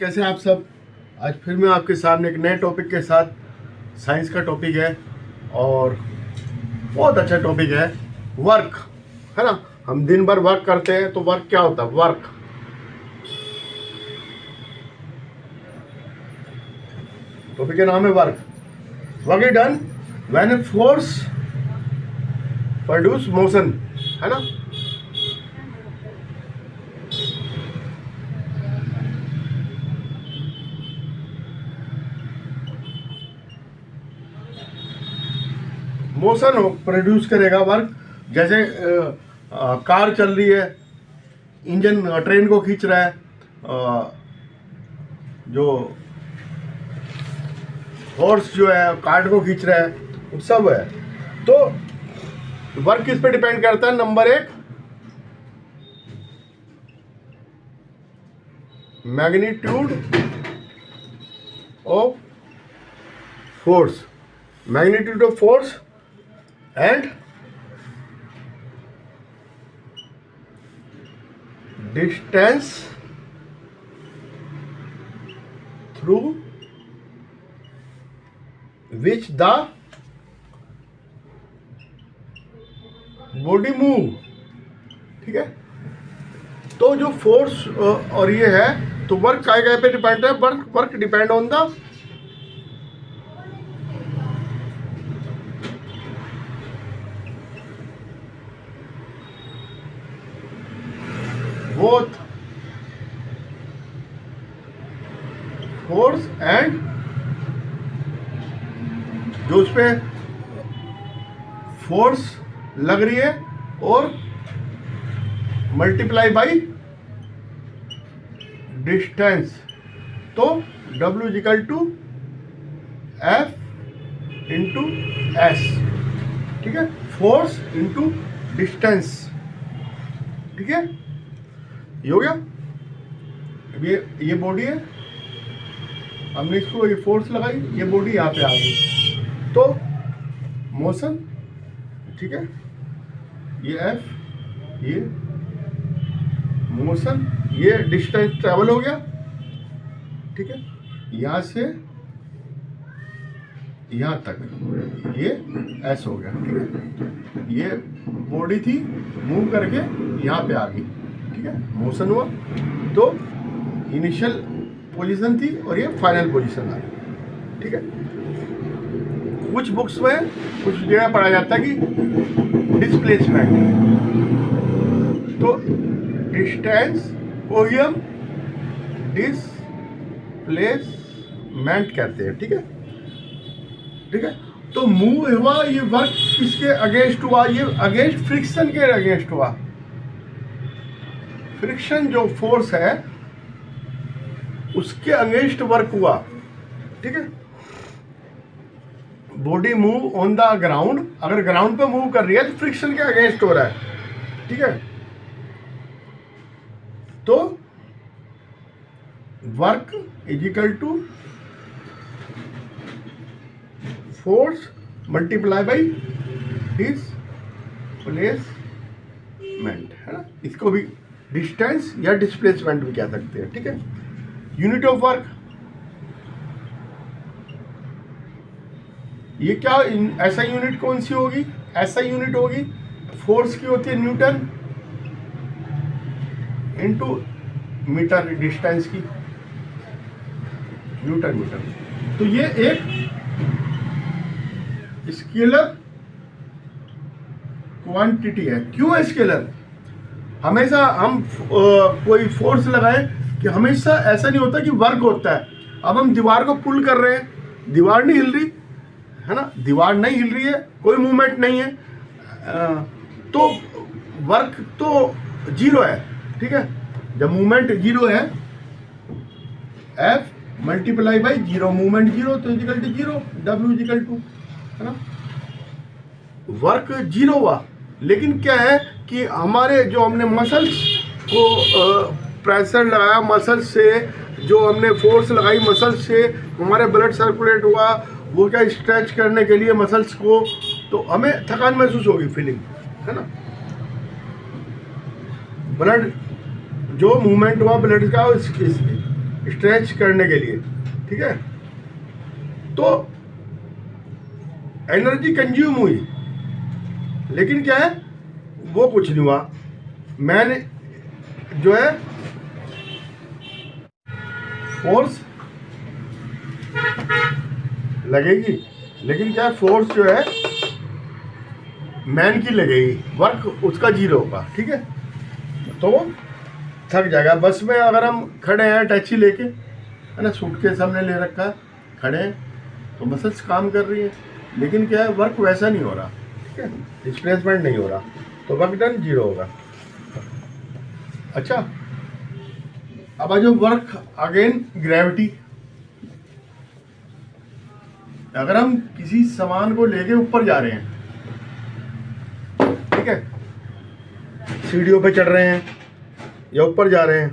कैसे हैं आप सब। आज फिर मैं आपके सामने एक नए टॉपिक के साथ, साइंस का टॉपिक है और बहुत अच्छा टॉपिक है वर्क, है ना। हम दिन भर वर्क करते हैं तो वर्क क्या होता है? वर्क, टॉपिक का नाम है work. Work is done when a force produce motion, है ना। मोशन प्रोड्यूस करेगा वर्क। जैसे कार चल रही है, इंजन ट्रेन को खींच रहा है, जो हॉर्स जो है कार्ट को खींच रहा है, वो सब है। तो वर्क किस पे डिपेंड करता है? नंबर एक, magnitude of force, magnitude of force and distance through which the body move, ठीक है। तो जो फोर्स और ये है, तो वर्क काय पे डिपेंड है? Work depend on the both force and जो उस पे फोर्स लग रही है और मल्टीप्लाई बाई डिस्टेंस। तो W is equal to F into S, ठीक है। फोर्स इंटू डिस्टेंस, ठीक है। ये हो गया। अब ये बॉडी है, हमने इसको ये फोर्स लगाई, ये बॉडी यहाँ पे आ गई, तो मोशन, ठीक है। ये F, ये मोशन, ये डिस्टेंस ट्रेवल हो गया, ठीक है। यहाँ से यहाँ तक ये S हो गया, ठीक है। ये बॉडी थी, मूव करके यहाँ पे आ गई, ठीक है। मोशन हुआ तो इनिशियल पोजीशन थी और ये फाइनल पोजीशन आ गई, ठीक है। कुछ बुक्स में कुछ जगह पढ़ा जाता है कि डिस्प्लेसमेंट, तो डिस्टेंस को ही हम डिस्प्लेसमेंट कहते हैं, ठीक है, ठीक है। तो मूव हुआ, ये वर्क किसके अगेंस्ट हुआ? ये अगेंस्ट फ्रिक्शन के अगेंस्ट हुआ। फ्रिक्शन जो फोर्स है उसके अगेंस्ट वर्क हुआ, ठीक है। Body move on the ground, अगर ग्राउंड पे मूव कर रही है तो फ्रिक्शन के अगेंस्ट हो रहा है, ठीक है। तो work is equal to force multiply by displacement, है ना। इसको भी डिस्टेंस या डिस्प्लेसमेंट भी कह सकते हैं, ठीक है। यूनिट ऑफ वर्क, ये क्या ऐसा यूनिट कौन सी होगी? ऐसा यूनिट होगी फोर्स की होती है न्यूटन इनटू मीटर, डिस्टेंस की न्यूटन मीटर। तो ये एक स्केलर क्वांटिटी है। क्यों है स्केलर? हमेशा हम कोई फोर्स लगाएं कि हमेशा ऐसा नहीं होता कि वर्क होता है। अब हम दीवार को पुल कर रहे हैं, दीवार नहीं हिल रही, है ना, दीवार नहीं हिल रही है, कोई मूवमेंट नहीं है, तो वर्क तो जीरो है, ठीक है। जब मूवमेंट जीरो है, F multiply by zero, movement zero, तो equal to zero, W is equal to, है ना। वर्क जीरो हुआ, लेकिन क्या है कि हमारे जो हमने मसल्स को प्रेशर लगाया, मसल्स से जो हमने फोर्स लगाई, मसल्स से हमारे ब्लड सर्कुलेट हुआ, वो क्या स्ट्रेच करने के लिए मसल्स को, तो हमें थकान महसूस होगी, फीलिंग, है ना। ब्लड जो मूवमेंट हुआ ब्लड का, स्ट्रेच करने के लिए, ठीक है। तो एनर्जी कंज्यूम हुई, लेकिन क्या है, वो कुछ नहीं हुआ। मैंने जो है फोर्स लगेगी, लेकिन क्या है, फोर्स जो है मैन की लगेगी, वर्क उसका जीरो होगा, ठीक है। तो वो थक जाएगा। बस में अगर हम खड़े हैं टैक्सी लेके, है ना, सूटकेस हमने ले रखा है, खड़े हैं तो मसल्स काम कर रही है, लेकिन क्या है, वर्क वैसा नहीं हो रहा, ठीक है, डिस्प्लेसमेंट नहीं हो रहा, तो वर्क डन जीरो होगा। अच्छा, अब आ जाओ वर्क अगेन ग्रेविटी। अगर हम किसी सामान को लेके ऊपर जा रहे हैं, ठीक है, सीढ़ियों पे चढ़ रहे हैं या ऊपर जा रहे हैं,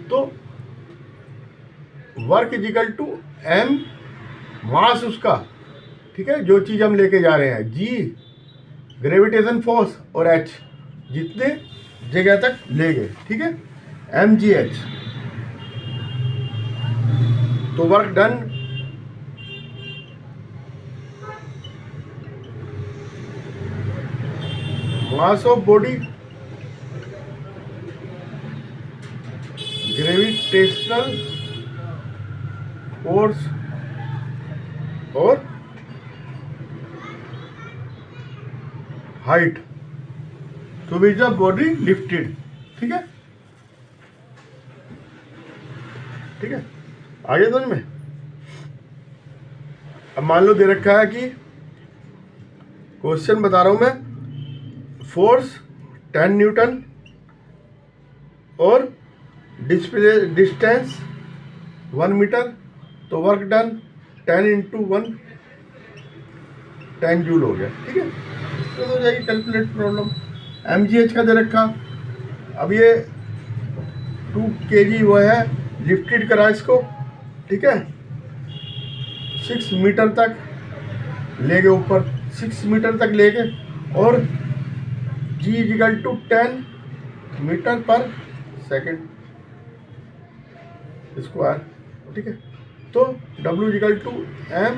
तो वर्क इजिकल टू एम मास उसका, ठीक है, जो चीज हम लेके जा रहे हैं, जी ग्रेविटेशन फोर्स और एच जितने जगह तक ले गए, ठीक है, एम जी एच। तो work done mass of body, gravitational force और height to be the body lifted, ठीक है, ठीक है, आगे समझ में। अब मान लो दे रखा है कि क्वेश्चन बता रहा हूं मैं, फोर्स 10 न्यूटन और डिस्टेंस 1 मीटर, तो वर्क डन 10 इंटू 1 10 जूल हो गया, ठीक है। तो हो जाएगी कैलकुलेट प्रॉब्लम। एमजीएच का दे रखा, अब ये 2 kg वो है, लिफ्टेड करा इसको, ठीक है, 6 मीटर तक ले गए ऊपर, 6 मीटर तक ले गए, और g is equal to 10 metre per second square, ठीक है। तो W is equal to M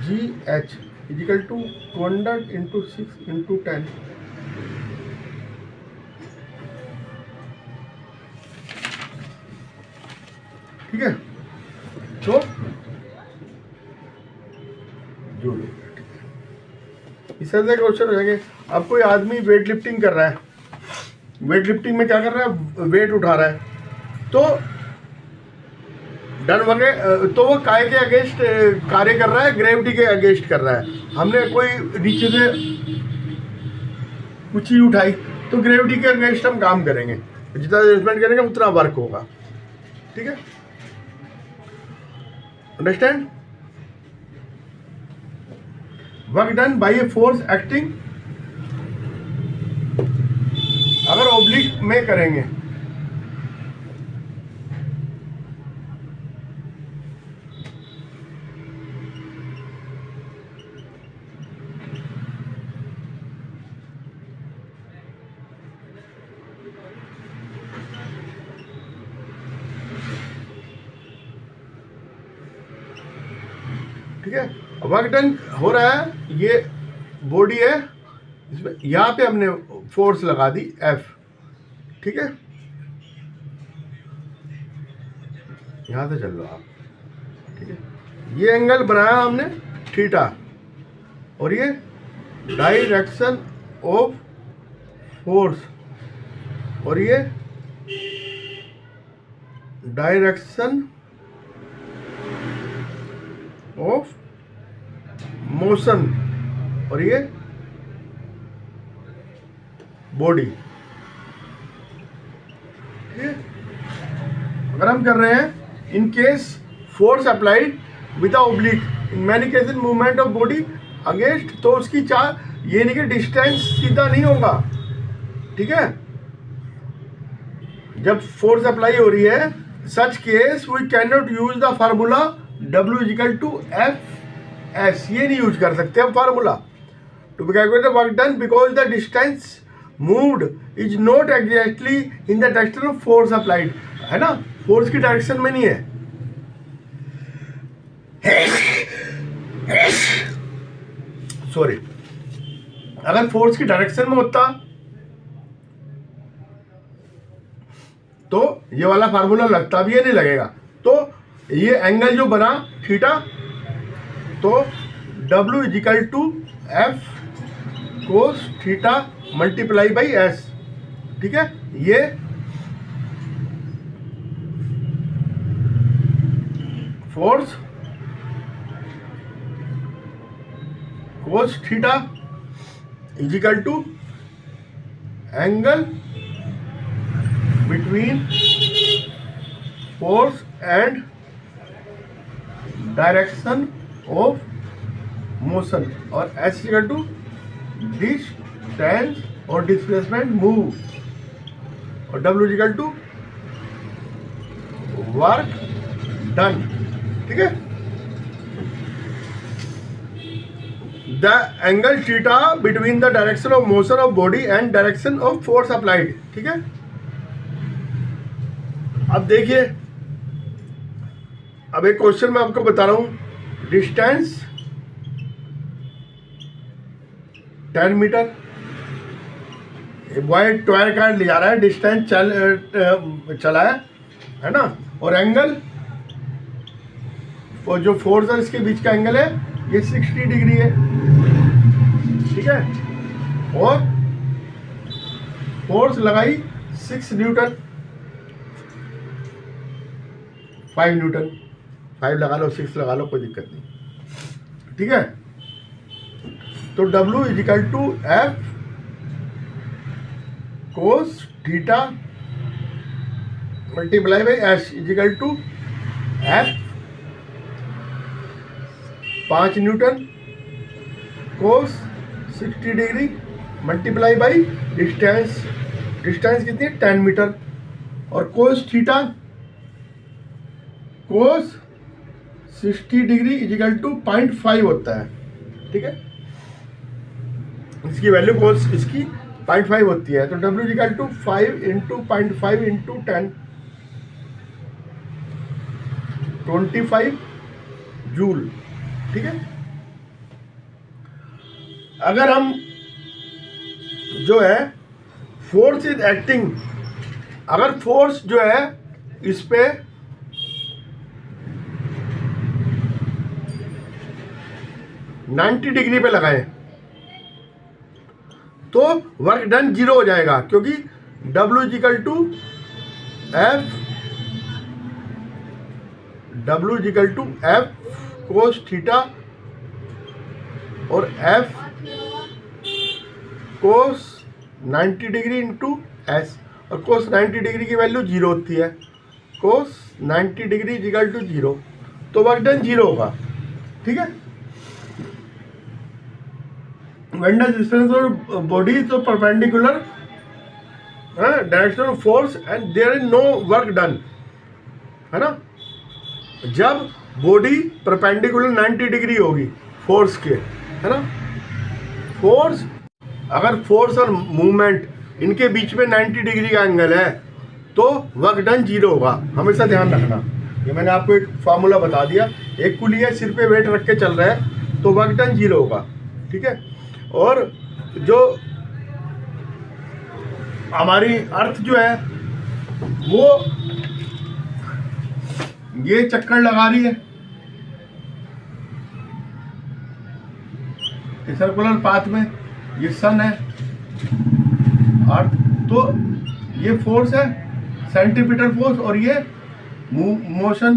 G H is equal to 200 into 6 into 10, ठीक है। तो जो इस तरह से क्वेश्चन हो जाएंगे। अब कोई आदमी वेट लिफ्टिंग कर रहा है, वेट लिफ्टिंग में क्या कर रहा है, वेट उठा रहा है, तो डन बने, तो वो काय के अगेंस्ट कार्य कर रहा है, ग्रेविटी के अगेंस्ट कर रहा है। हमने कोई नीचे से कुछ चीज उठाई, तो ग्रेविटी के अगेंस्ट हम काम करेंगे, जितना एडजस्टमेंट करेंगे उतना वर्क होगा, ठीक है, understand. Work done bye a force acting, अगर ओब्लिक में करेंगे, ठीक है, वर्क डन हो रहा है, ये बॉडी है, इसमें यहाँ पे हमने फोर्स लगा दी F, ठीक है, यहाँ से चल लो आप, ठीक है, ये एंगल बनाया हमने थीटा, और ये डायरेक्शन ऑफ फोर्स, और ये डायरेक्शन ऑफ मोशन, और ये बॉडी, ठीक है। अगर हम कर रहे हैं in case force applied with oblique in many cases movement of body against, तो उसकी ये नहीं कि डिस्टेंस सीधा नहीं होगा, ठीक है। जब फोर्स अप्लाई हो रही है, such case we can not use the formula W is equal to F S, ये नहीं यूज कर सकते हम formula. To be calculated work done because the distance moved is not exactly in the direction of force applied, है ना, force की direction में नहीं है। सॉरी, अगर फोर्स की डायरेक्शन में होता तो ये वाला फार्मूला लगता भी है, नहीं लगेगा। तो ये एंगल जो बना थीटा, तो W is equal to F cos theta multiply by S, ठीक है। ये force cos theta is equal to angle between force and direction of motion, और एस इक्वल टू डिस्टेंस और डिस्प्लेसमेंट मूव, और W equal to work done, ठीक है। The angle theta between the direction of motion of body and direction of force applied, ठीक है। अब देखिए, अब एक क्वेश्चन मैं आपको बता रहा हूं, distance 10 metre, boy toy car ले जा रहा है, डिस्टेंस चला है ना, और एंगल, और जो फोर्स है इसके बीच का एंगल है ये 60 डिग्री है, ठीक है। और फोर्स लगाई 6 न्यूटन, 5 न्यूटन, 5 लगा लो 6 लगा लो, कोई दिक्कत नहीं, ठीक है। तो W is equal to F cos theta multiply by S is equal to F 5 newton cos 60 degree multiply by distance, distance कितनी है 10 मीटर, और cos theta cos 60 degree is equal to 0.5 होता है, ठीक है। इसकी वैल्यू कोस इसकी 0.5 होती है, तो W is equal to 5 into 0.5 into 10, 25 joule, ठीक है। अगर हम जो है फोर्स इज एक्टिंग, अगर फोर्स जो है इस पे $90 डिग्री पे लगाएं तो वर्क डन 0 हो जाएगा, क्योंकि W is equal to F cos theta और F cos 90 degree into S, और कोस 90 डिग्री की वैल्यू 0 होती है, कोस 90 डिग्री इजिकल टू 0, तो वर्क डन 0 होगा, ठीक है। When the distance of body is so perpendicular direction of force and there is no work done, है ना। जब बॉडी परपेंडिकुलर 90 डिग्री होगी फोर्स के, है ना, फोर्स, अगर फोर्स और मूवमेंट इनके बीच में 90 डिग्री का एंगल है तो वर्क डन 0 होगा, हमेशा ध्यान रखना। ये मैंने आपको एक फार्मूला बता दिया, एक कुली है सिर पे वेट रख के चल रहा है तो वर्क डन 0 होगा, ठीक है। और जो हमारी अर्थ जो है वो ये चक्कर लगा रही है सर्कुलर पाथ में, ये सन है अर्थ, तो ये फोर्स है सेंट्रीपिटल फोर्स और ये मोशन,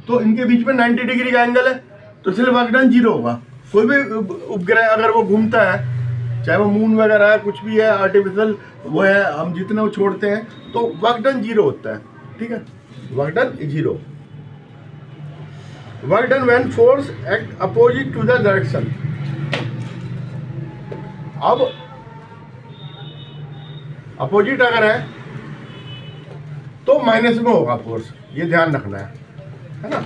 तो इनके बीच में 90 डिग्री का एंगल है, तो इसलिए वर्क डन 0 होगा। कोई भी उपग्रह अगर वो घूमता है, चाहे वो मून वगैरह है, कुछ भी है आर्टिफिशियल वो है, हम जितना वो छोड़ते हैं तो वर्क डन 0 होता है, ठीक है। Work done 0, work done when force act opposite to the direction. अब अपोजिट अगर है तो माइनस में होगा फोर्स, ये ध्यान रखना है ना।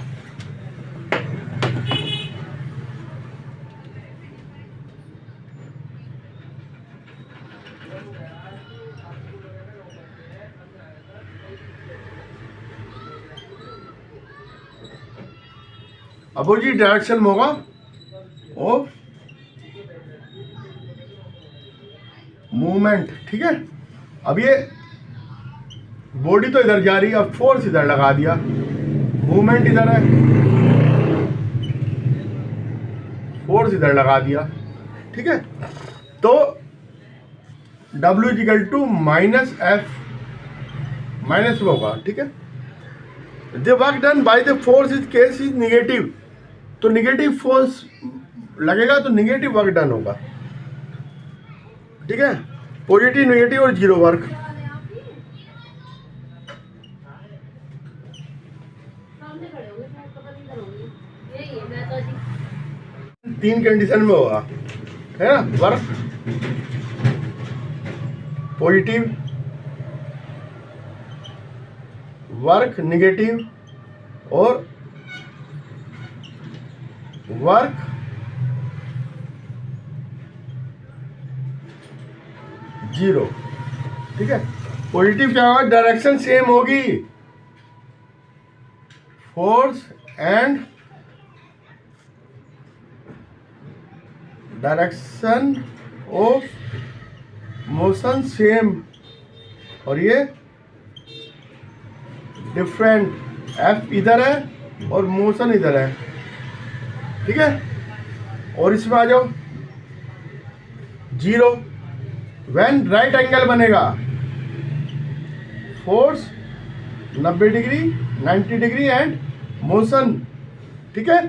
अपोजिट डायरेक्शन में होगा ऑफ मूवमेंट। ठीक है, अब ये बॉडी तो इधर जा रही है, अब फोर्स इधर लगा दिया, मूवमेंट इधर है, फोर्स इधर लगा दिया। ठीक है, तो W equal to minus F, minus में होगा। ठीक है, the work done by the force is case is negative, तो निगेटिव फोर्स लगेगा तो निगेटिव वर्क डन होगा। ठीक है, पॉजिटिव, निगेटिव और जीरो वर्क। तीन कंडीशन में होगा, है ना, वर्क पॉजिटिव, वर्क निगेटिव और वर्क जीरो। ठीक है, पॉजिटिव क्या होगा, डायरेक्शन सेम होगी, force and direction of motion same, और ये डिफरेंट, एफ इधर है और मोशन इधर है। ठीक है, और इसमें आ जाओ जीरो, व्हेन राइट एंगल बनेगा, force 90 degree, 90 degree and motion. ठीक है,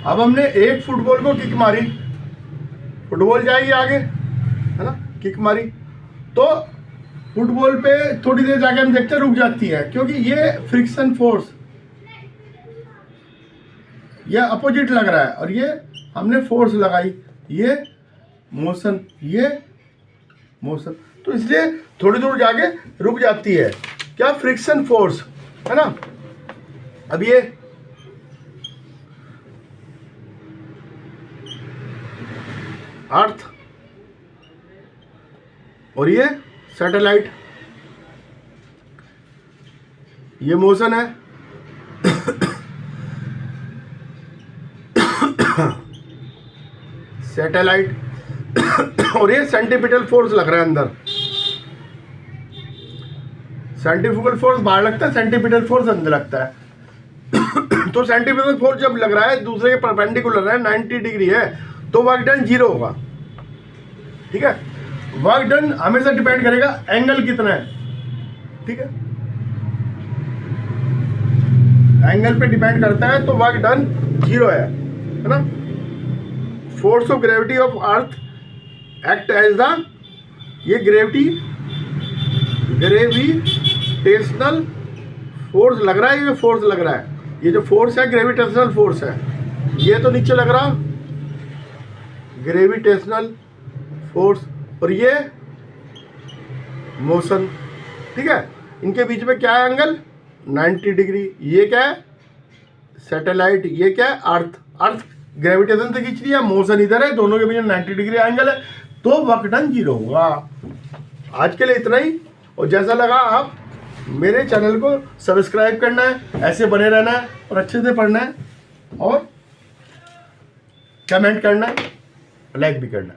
अब हमने एक फुटबॉल को किक मारी, फुटबॉल जाएगी आगे, है ना, किक मारी, तो फुटबॉल पे थोड़ी देर जाके हम देखते हैं रुक जाती है, क्योंकि ये फ्रिक्शन फोर्स, ये अपोजिट लग रहा है, और ये हमने फोर्स लगाई, ये मोशन, ये मोशन, तो इसलिए थोड़ी दूर जाके रुक जाती है, क्या, फ्रिक्शन फोर्स, है ना। अब ये अर्थ और ये सैटेलाइट, ये मोशन है, सैटेलाइट, और ये सेंटीपिटल फोर्स लग रहा है अंदर, सेंट्रीफ्यूगल फोर्स बाहर लगता है, सेंटीपिटल फोर्स अंदर लगता है। तो सेंटीपिटल फोर्स जब लग रहा है दूसरे के परपेंडिकुलर है, 90 डिग्री है, तो वर्क डन जीरो होगा। ठीक है, वर्क डन हमेशा डिपेंड करेगा एंगल कितना है। ठीक है, एंगल पे डिपेंड करता है, तो वर्क डन जीरो है ना। Force of gravity of earth act as the, ये ग्रेविटेशनल फोर्स लग रहा है, ये फोर्स लग रहा है, ये जो फोर्स है ग्रेविटेशनल फोर्स है, ये तो नीचे लग रहा ग्रेविटेशनल फोर्स, और ये मोशन। ठीक है, इनके बीच में क्या है एंगल, 90 डिग्री। ये क्या है, सैटेलाइट, ये क्या है, अर्थ। अर्थ ग्रेविटेशन से खींच रही है, मोशन इधर है, दोनों के बीच में 90 डिग्री एंगल है, तो वर्क डन जीरो होगा। आज के लिए इतना ही, और जैसा लगा आप मेरे चैनल को सब्सक्राइब करना है, ऐसे बने रहना है और अच्छे से पढ़ना है, और कमेंट करना है, लाइक भी करना है।